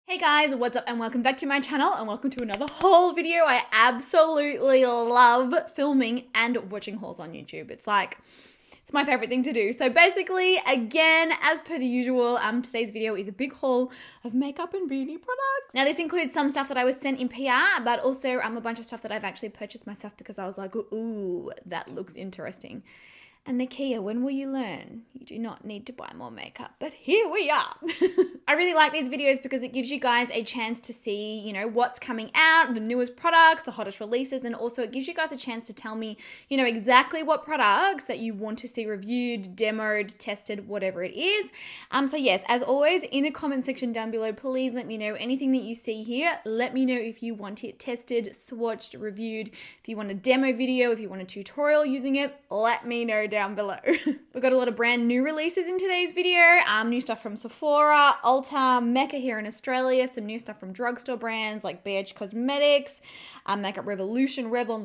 Hey guys, what's up and welcome back to my channel and welcome to another haul video. I absolutely love filming and watching hauls on YouTube. It's my favorite thing to do. So basically, again, as per the usual, today's video is a big haul of makeup and beauty products. Now this includes some stuff that I was sent in PR, but also a bunch of stuff that I've actually purchased myself because I was like, ooh, that looks interesting. And Nikia, when will you learn? You do not need to buy more makeup, but here we are. I really like these videos because it gives you guys a chance to see, you know, what's coming out, the newest products, the hottest releases, and also it gives you guys a chance to tell me, you know, exactly what products that you want to see reviewed, demoed, tested, whatever it is. So yes, as always, in the comment section down below, please let me know anything that you see here. Let me know if you want it tested, swatched, reviewed, if you want a demo video, if you want a tutorial using it, let me know down below. We've got a lot of brand new releases in today's video. New stuff from Sephora, Ulta, Mecca here in Australia, some new stuff from Drugstore brands like BH Cosmetics, Makeup Revolution, Revlon,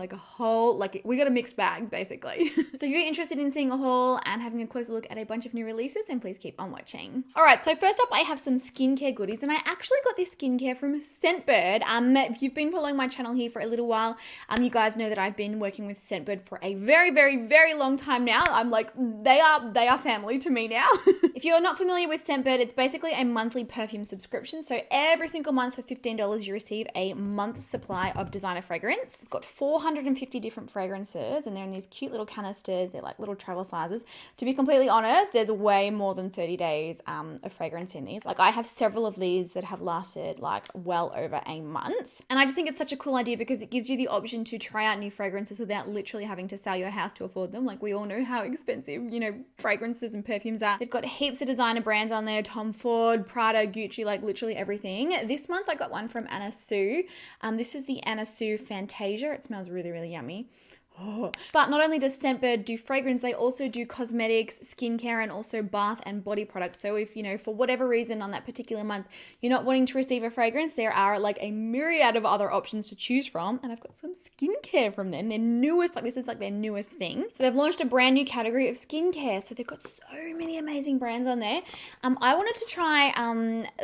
we got a mixed bag basically. So if you're interested in seeing a haul and having a closer look at a bunch of new releases, then please keep on watching. All right, so first up I have some skincare goodies, and I actually got this skincare from Scentbird. If you've been following my channel here for a little while, you guys know that I've been working with Scentbird for a very, very, very long time now. I'm like, they are family to me now. If you're not familiar with Scentbird, it's basically a monthly perfume subscription. So every single month for $15, you receive a month's supply of designer fragrance. I've got 450 different fragrances, and they're in these cute little canisters. They're like little travel sizes. To be completely honest, there's way more than 30 days of fragrance in these. Like, I have several of these that have lasted like well over a month. And I just think it's such a cool idea because it gives you the option to try out new fragrances without literally having to sell your house to afford them. Like, we all know how expensive, you know, fragrances and perfumes are. They've got heaps of designer brands on there: Tom Ford, Prada, Gucci, like literally everything. This month I got one from Anna Sue. This is the Anna Sue Fantasia. It smells really, really yummy. Oh. But not only does Scentbird do fragrance, they also do cosmetics, skincare, and also bath and body products. So if, you know, for whatever reason on that particular month, you're not wanting to receive a fragrance, there are like a myriad of other options to choose from. And I've got some skincare from them. Their newest, like this is like their newest thing. So they've launched a brand new category of skincare. So they've got so many amazing brands on there. I wanted to try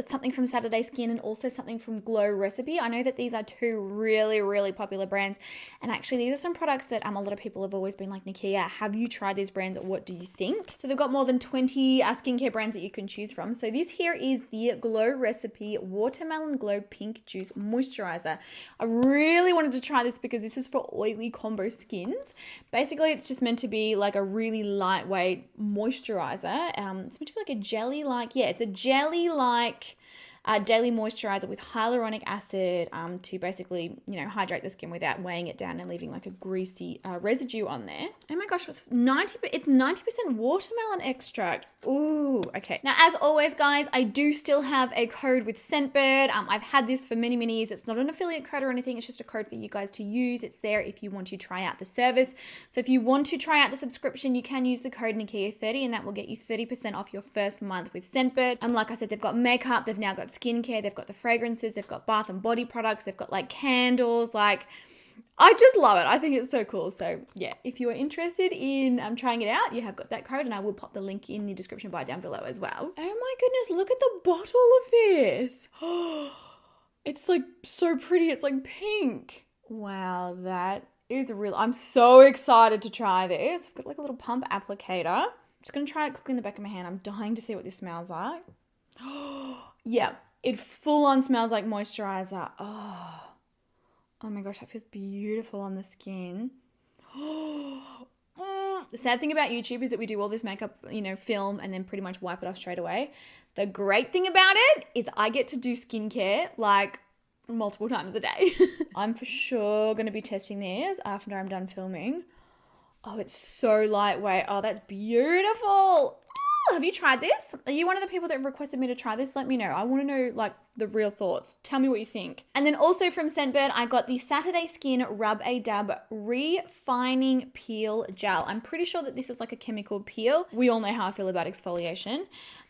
something from Saturday Skin and also something from Glow Recipe. I know that these are two really, really popular brands. And actually these are some products that a lot of people have always been like, Nikia, have you tried these brands? What do you think? So they've got more than 20 skincare brands that you can choose from. So this here is the Glow Recipe Watermelon Glow Pink Juice Moisturizer. I really wanted to try this because this is for oily combo skins. Basically, it's just meant to be like a really lightweight moisturizer. It's meant to be like a jelly-like, yeah, it's a jelly-like daily moisturizer with hyaluronic acid to basically, you know, hydrate the skin without weighing it down and leaving like a greasy residue on there. Oh my gosh, it's 90% watermelon extract. Ooh, okay. Now, as always, guys, I do still have a code with Scentbird. I've had this for many, many years. It's not an affiliate code or anything. It's just a code for you guys to use. It's there if you want to try out the service. So if you want to try out the subscription, you can use the code Nikia30 and that will get you 30% off your first month with Scentbird. Like I said, they've got makeup, they've now got skincare, they've got the fragrances, they've got bath and body products, they've got like candles, like I just love it. I think it's so cool. So yeah, if you are interested in trying it out, you have got that code and I will pop the link in the description bar down below as well. Oh my goodness, look at the bottle of this. It's like so pretty. It's like pink. Wow, that is real. I'm so excited to try this. I've got like a little pump applicator. I'm just going to try it quickly in the back of my hand. I'm dying to see what this smells like. Yeah, it full on smells like moisturizer. Oh my gosh, that feels beautiful on the skin. The sad thing about YouTube is that we do all this makeup, you know, film and then pretty much wipe it off straight away. The great thing about it is I get to do skincare like multiple times a day. I'm for sure going to be testing this after I'm done filming. Oh, it's so lightweight. Oh, that's beautiful. Have you tried this? Are you one of the people that requested me to try this? Let me know. I want to know like the real thoughts. Tell me what you think. And then also from Scentbird, I got the Saturday Skin Rub A Dab Refining Peel Gel. I'm pretty sure that this is like a chemical peel. We all know how I feel about exfoliation.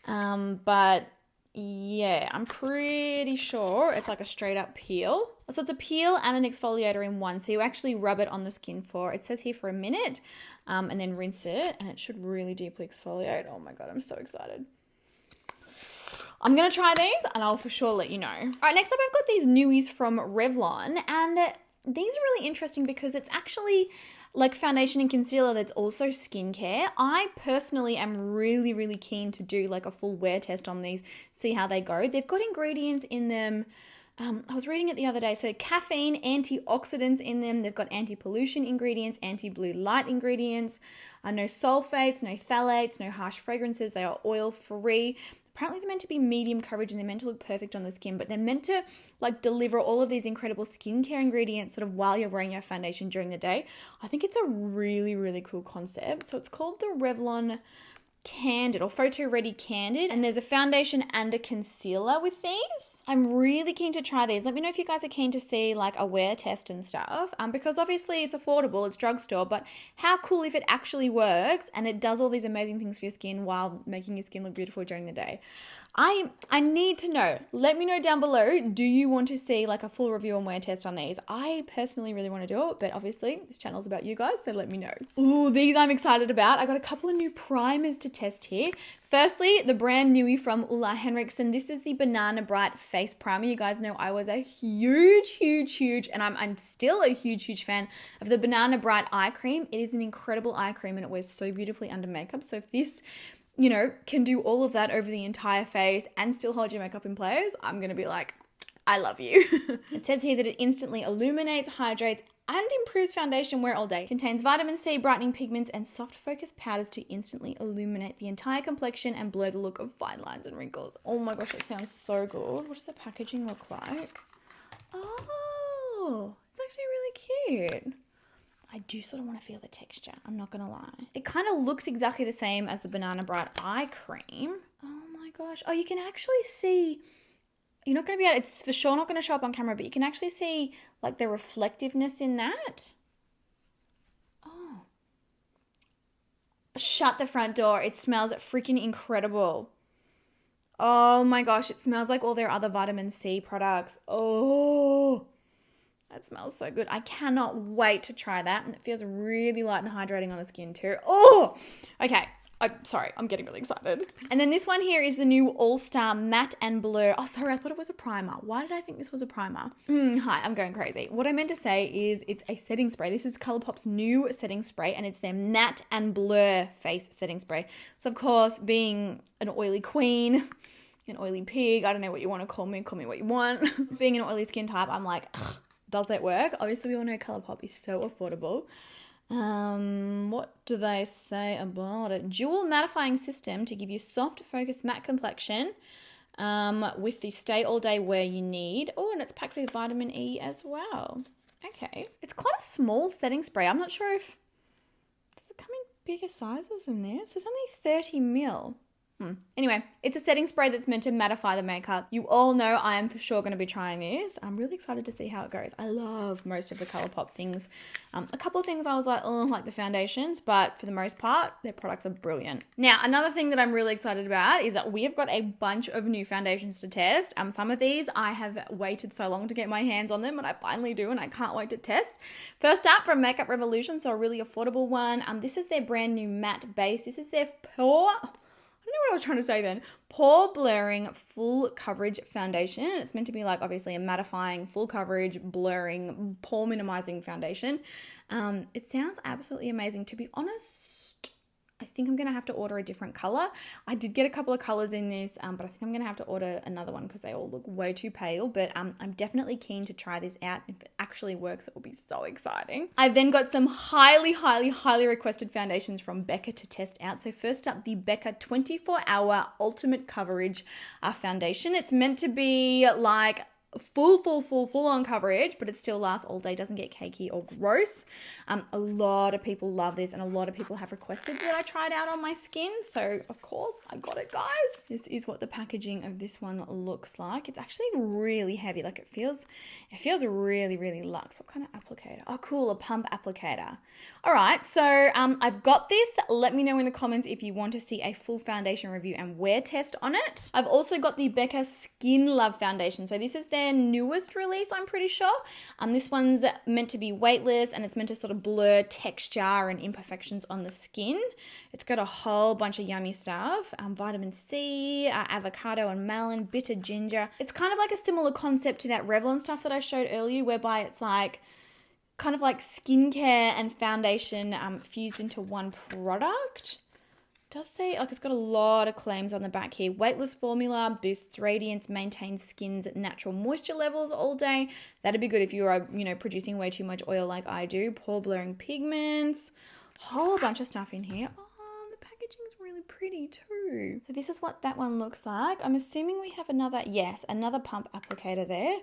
But yeah, I'm pretty sure it's like a straight up peel. So it's a peel and an exfoliator in one. So you actually rub it on the skin for, it says here for a minute, and then rinse it, and it should really deeply exfoliate. Oh my God, I'm so excited. I'm going to try these and I'll for sure let you know. All right, next up I've got these newies from Revlon, and these are really interesting because it's actually like foundation and concealer that's also skincare. I personally am really, really keen to do like a full wear test on these, see how they go. They've got ingredients in them. I was reading it the other day. So caffeine, antioxidants in them. They've got anti-pollution ingredients, anti-blue light ingredients, no sulfates, no phthalates, no harsh fragrances. They are oil-free. Apparently they're meant to be medium coverage and they're meant to look perfect on the skin, but they're meant to like deliver all of these incredible skincare ingredients sort of while you're wearing your foundation during the day. I think it's a really, really cool concept. So it's called the Revlon Candid or Photo Ready Candid, and there's a foundation and a concealer with these. I'm really keen to try these. Let me know if you guys are keen to see like a wear test and stuff, because obviously it's affordable, it's drugstore, but how cool if it actually works and it does all these amazing things for your skin while making your skin look beautiful during the day. I need to know. Let me know down below, do you want to see like a full review and wear test on these? I personally really want to do it, but obviously this channel's about you guys, so let me know. Ooh, these I'm excited about. I got a couple of new primers to test here. Firstly, the brand newie from Ulla Henriksen. This is the Banana Bright Face Primer. You guys know I was a huge, and I'm still a huge fan of the Banana Bright Eye Cream. It is an incredible eye cream and it wears so beautifully under makeup. So if this, you know, can do all of that over the entire face and still hold your makeup in place, I'm going to be like, I love you. It says here that it instantly illuminates, hydrates, and improves foundation wear all day. Contains vitamin C, brightening pigments, and soft focus powders to instantly illuminate the entire complexion and blur the look of fine lines and wrinkles. Oh my gosh, it sounds so good. What does the packaging look like? Oh, it's actually really cute. I do sort of want to feel the texture, I'm not going to lie. It kind of looks exactly the same as the Banana Bright Eye Cream. Oh my gosh. Oh, you can actually see, you're not going to be able, it's for sure not going to show up on camera, but you can actually see like the reflectiveness in that. Oh. Shut the front door. It smells freaking incredible. Oh my gosh, it smells like all their other vitamin C products. Oh. That smells so good. I cannot wait to try that. And it feels really light and hydrating on the skin too. Oh, okay. I'm sorry. I'm getting really excited. And then this one here is the new All-Star Matte and Blur. Oh, sorry. I thought it was a primer. Why did I think this was a primer? Hi, I'm going crazy. What I meant to say is it's a setting spray. This is ColourPop's new setting spray and it's their Matte and Blur face setting spray. So of course, being an oily queen, an oily pig, I don't know what you want to call me what you want. Being an oily skin type, I'm like, ugh. Does that work? Obviously, we all know ColourPop is so affordable. What do they say about it? Dual mattifying system to give you soft, focused matte complexion with the stay all day wear you need. Oh, and it's packed with vitamin E as well. Okay. It's quite a small setting spray. I'm not sure if... Does it come in bigger sizes than this? It's only 30 ml. Anyway, it's a setting spray that's meant to mattify the makeup. You all know I am for sure going to be trying this. I'm really excited to see how it goes. I love most of the ColourPop things. A couple of things I was like, oh, like the foundations, but for the most part, their products are brilliant. Now, another thing that I'm really excited about is that we have got a bunch of new foundations to test. Some of these I have waited so long to get my hands on them, and I finally do, and I can't wait to test. First up, from Makeup Revolution, so a really affordable one. This is their brand new matte base. This is their pore... I don't know what I was trying to say then. Pore blurring full coverage foundation. It's meant to be like obviously a mattifying, full coverage, blurring, pore minimizing foundation. It sounds absolutely amazing. To be honest, I think I'm going to have to order a different color. I did get a couple of colors in this, but I think I'm going to have to order another one because they all look way too pale. But I'm definitely keen to try this out. If it actually works, it will be so exciting. I've then got some highly requested foundations from Becca to test out. So first up, the Becca 24-hour Ultimate Coverage foundation. It's meant to be like full on coverage, but it still lasts all day, doesn't get cakey or gross. A lot of people love this and a lot of people have requested that I try it out on my skin, so of course I got it, guys. This is what the packaging of this one looks like. It's actually really heavy, like it feels really luxe. What kind of applicator? Oh cool, a pump applicator. All right, so I've got this. Let me know in the comments if you want to see a full foundation review and wear test on it. I've also got the Becca Skin Love foundation. So this is their their newest release, I'm pretty sure. This one's meant to be weightless and it's meant to sort of blur texture and imperfections on the skin. It's got a whole bunch of yummy stuff. Vitamin C, avocado and melon, bitter ginger. It's kind of like a similar concept to that Revlon stuff that I showed earlier, whereby it's like kind of like skincare and foundation fused into one product. Does say, like, it's got a lot of claims on the back here. Weightless formula, boosts radiance, maintains skin's natural moisture levels all day. That'd be good if you are, producing way too much oil like I do. Pore blurring pigments, whole bunch of stuff in here. Oh, the packaging's really pretty too. So this is what that one looks like. I'm assuming we have another pump applicator there.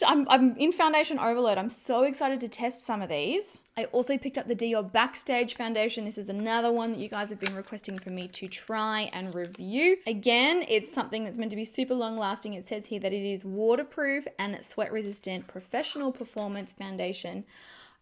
I'm in foundation overload. I'm so excited to test some of these. I also picked up the Dior Backstage foundation. This is another one that you guys have been requesting for me to try and review. Again, it's something that's meant to be super long lasting. It says here that it is waterproof and sweat resistant professional performance foundation.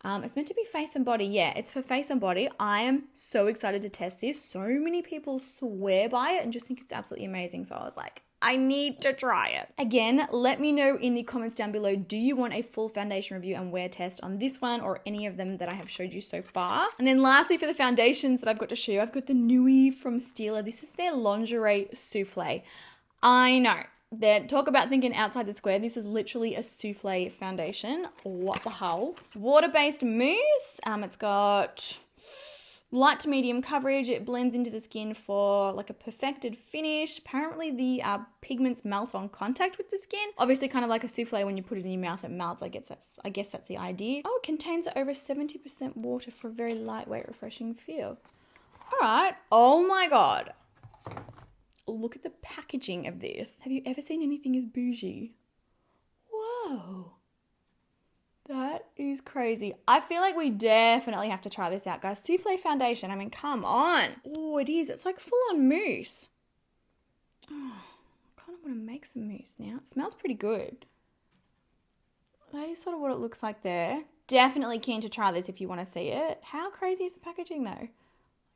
It's meant to be face and body. Yeah, it's for face and body. I am so excited to test this. So many people swear by it and just think it's absolutely amazing. So I was like, I need to try it. Again, let me know in the comments down below, do you want a full foundation review and wear test on this one or any of them that I have showed you so far? And then lastly, for the foundations that I've got to show you, I've got the Nui from Stila. This is their Lingerie Souffle. I know. Talk about thinking outside the square. This is literally a souffle foundation. What the hell? Water-based mousse. It's got light to medium coverage. It blends into the skin for like a perfected finish. Apparently the pigments melt on contact with the skin. Obviously kind of like a souffle, when you put it in your mouth, it melts. I guess that's the idea. Oh, it contains over 70% water for a very lightweight, refreshing feel. All right. Oh my God. Look at the packaging of this. Have you ever seen anything as bougie? Whoa. That is crazy. I feel like we definitely have to try this out, guys. Souffle foundation. I mean, come on. Oh, it is. It's like full on mousse. Oh, I kind of want to make some mousse now. It smells pretty good. That is sort of what it looks like there. Definitely keen to try this if you want to see it. How crazy is the packaging though?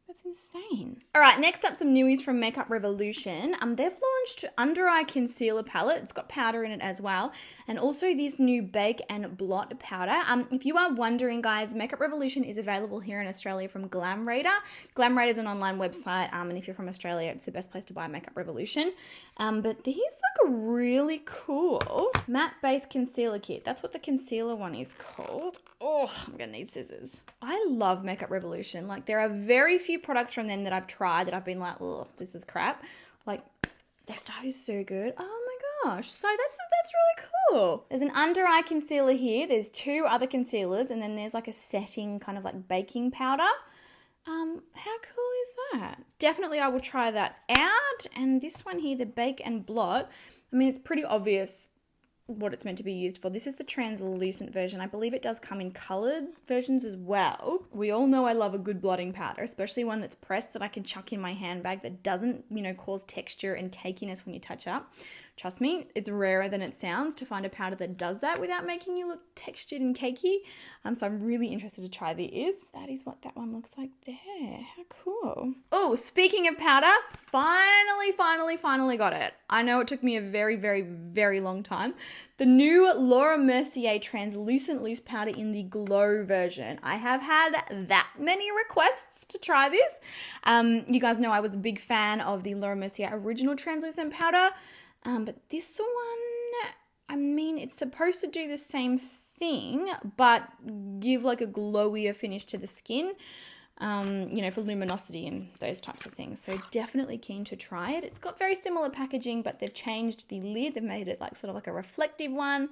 That's insane. All right, next up, some newies from Makeup Revolution. They've launched under eye concealer palette. It's got powder in it as well. And also this new bake and blot powder. If you are wondering, guys, Makeup Revolution is available here in Australia from Glam Raider. Glam Raider is an online website. And if you're from Australia, it's the best place to buy Makeup Revolution. But here's like a really cool matte base concealer kit. That's what the concealer one is called. Oh, I'm gonna need scissors. I love Makeup Revolution. Like, there are very few products from them that I've tried that I've been like, oh, this is crap. Like, their stuff is so good. Oh my gosh. So that's really cool. There's an under eye concealer here. There's two other concealers, and then there's like a setting kind of like baking powder. How cool is that? Definitely I will try that out. And this one here, the bake and blot, I mean, it's pretty obvious what it's meant to be used for. This is the translucent version. I believe it does come in colored versions as well. We all know I love a good blotting powder, especially one that's pressed that I can chuck in my handbag that doesn't, cause texture and cakiness when you touch up. Trust me, it's rarer than it sounds to find a powder that does that without making you look textured and cakey. So I'm really interested to try this. That is what that one looks like there. How cool. Oh, speaking of powder, finally got it. I know it took me a very, very, very long time. The new Laura Mercier translucent loose powder in the glow version. I have had that many requests to try this. You guys know I was a big fan of the Laura Mercier original translucent powder. But this one, I mean, it's supposed to do the same thing, but give like a glowier finish to the skin, for luminosity and those types of things. So definitely keen to try it. It's got very similar packaging, but they've changed the lid. They've made it like sort of like a reflective one.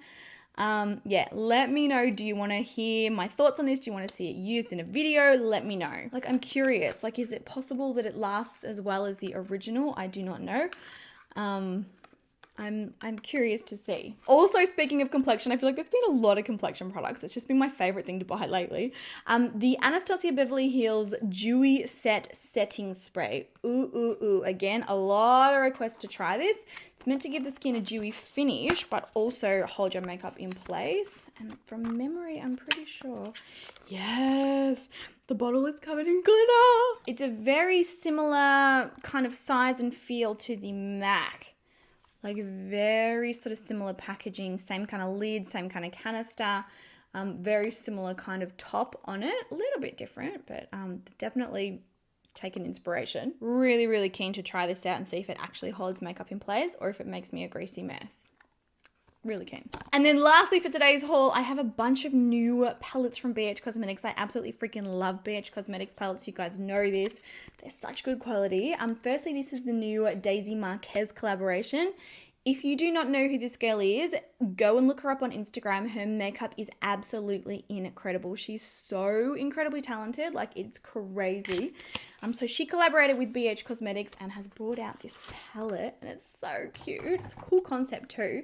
Let me know. Do you want to hear my thoughts on this? Do you want to see it used in a video? Let me know. Like, I'm curious. Like, is it possible that it lasts as well as the original? I do not know. I'm curious to see. Also, speaking of Complexion, I feel like there's been a lot of Complexion products. It's just been my favorite thing to buy lately. The Anastasia Beverly Hills Dewy Set Setting Spray. Ooh. Again, a lot of requests to try this. It's meant to give the skin a dewy finish, but also hold your makeup in place. And from memory, I'm pretty sure. Yes, the bottle is covered in glitter. It's a very similar kind of size and feel to the MAC. Like very sort of similar packaging, same kind of lid, same kind of canister, very similar kind of top on it. A little bit different, but definitely taken inspiration. Really, really keen to try this out and see if it actually holds makeup in place or if it makes me a greasy mess. Really keen. And then lastly for today's haul, I have a bunch of new palettes from BH Cosmetics. I absolutely freaking love BH Cosmetics palettes. You guys know this. They're such good quality. Firstly, this is the new Daisy Marquez collaboration. If you do not know who this girl is, go and look her up on Instagram. Her makeup is absolutely incredible. She's so incredibly talented. Like, it's crazy. So she collaborated with BH Cosmetics and has brought out this palette, and it's so cute. It's a cool concept too.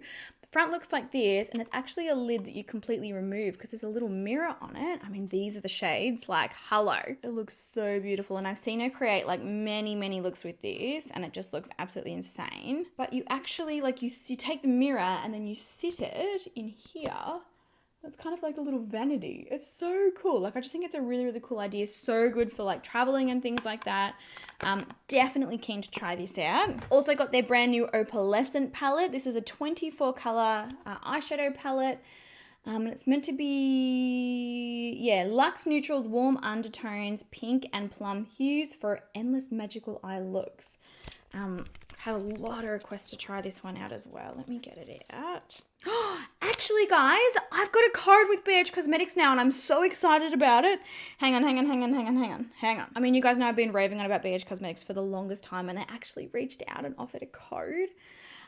Front looks like this, and it's actually a lid that you completely remove because there's a little mirror on it. I mean, these are the shades, like, hello. It looks so beautiful, and I've seen her create like many looks with this, and it just looks absolutely insane. But you actually, like, you take the mirror and then you sit it in here. It's kind of like a little vanity. It's so cool. Like, I just think it's a really, really cool idea. So good for like traveling and things like that. Definitely keen to try this out. Also got their brand new opalescent palette. This is a 24 color eyeshadow palette. And it's meant to be, yeah, luxe neutrals, warm undertones, pink and plum hues for endless magical eye looks. I've had a lot of requests to try this one out as well. Let me get it out. Actually, guys, I've got a code with BH Cosmetics now, and I'm so excited about it. Hang on. I mean, you guys know I've been raving on about BH Cosmetics for the longest time, and I actually reached out and offered a code.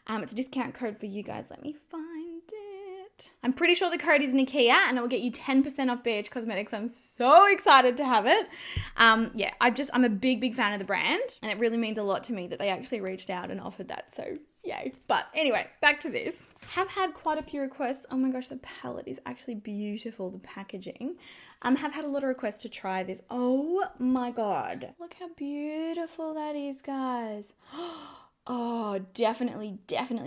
It's a discount code for you guys. Let me find it. I'm pretty sure the code is Nikia, and it will get you 10% off BH Cosmetics. I'm so excited to have it. Yeah, I'm a big fan of the brand, and it really means a lot to me that they actually reached out and offered that. So yay. But anyway, back to this. Have had quite a few requests. Oh my gosh, the palette is actually beautiful, the packaging. Have had a lot of requests to try this. Oh my God. Look how beautiful that is, guys. Oh, definitely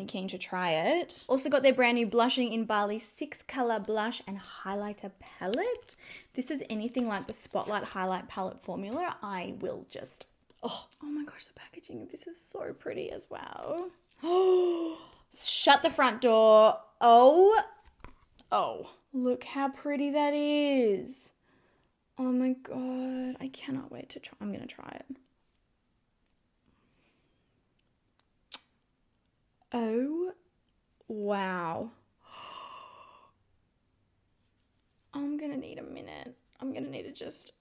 keen to try it. Also got their brand new Blushing in Bali 6-color blush and highlighter palette. This is anything like the Spotlight highlight palette formula. I will just, oh my gosh, the packaging of this is so pretty as well. Oh, shut the front door. Oh, look how pretty that is. Oh my God, I cannot wait to try. I'm going to try it. Oh, wow. I'm going to need a minute. I'm going to need to just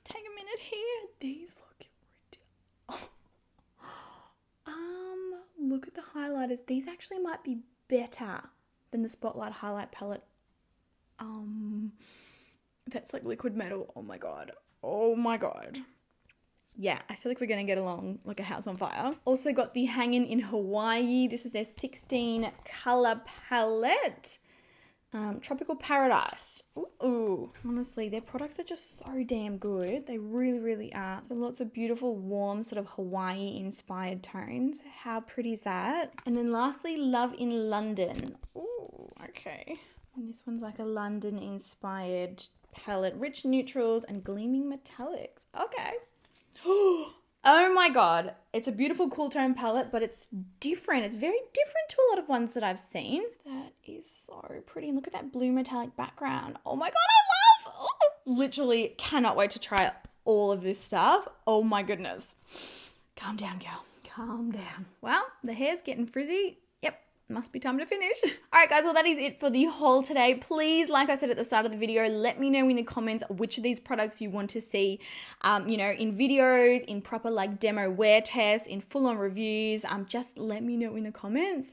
take a minute here. These look ridiculous. Look at the highlighters. These actually might be better than the Spotlight highlight palette. That's like liquid metal. Oh my God. Yeah, I feel like we're going to get along like a house on fire. Also got the Hangin' in Hawaii. This is their 16 color palette. Tropical Paradise. Ooh. Honestly, their products are just so damn good. They really are. So lots of beautiful, warm, sort of Hawaii-inspired tones. How pretty is that? And then lastly, Love in London. Ooh, okay. And this one's like a London-inspired palette. Rich neutrals and gleaming metallics. Okay. Oh my God. It's a beautiful cool tone palette, but it's different. It's very different to a lot of ones that I've seen. That is so pretty. And look at that blue metallic background. Oh my God, I love. Oh, literally cannot wait to try all of this stuff. Oh my goodness. Calm down, girl. Calm down. Well, the hair's getting frizzy. Yep. Must be time to finish. All right, guys. Well, that is it for the haul today. Please, like I said at the start of the video, let me know in the comments which of these products you want to see, you know, in videos, in proper like demo wear tests, in full-on reviews. Just let me know in the comments.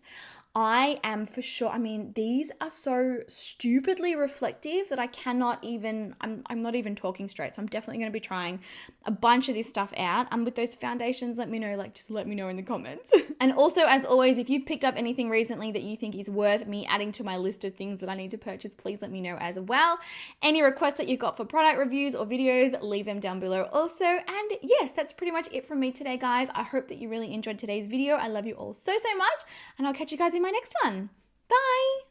I am for sure, I mean, these are so stupidly reflective that I cannot even, I'm not even talking straight. So I'm definitely going to be trying a bunch of this stuff out. With those foundations, let me know, like, just let me know in the comments. And also, as always, if you've picked up anything recently that you think is worth me adding to my list of things that I need to purchase, please let me know as well. Any requests that you've got for product reviews or videos, leave them down below also. And yes, that's pretty much it from me today, guys. I hope that you really enjoyed today's video. I love you all so much, and I'll catch you guys in my next one. Bye!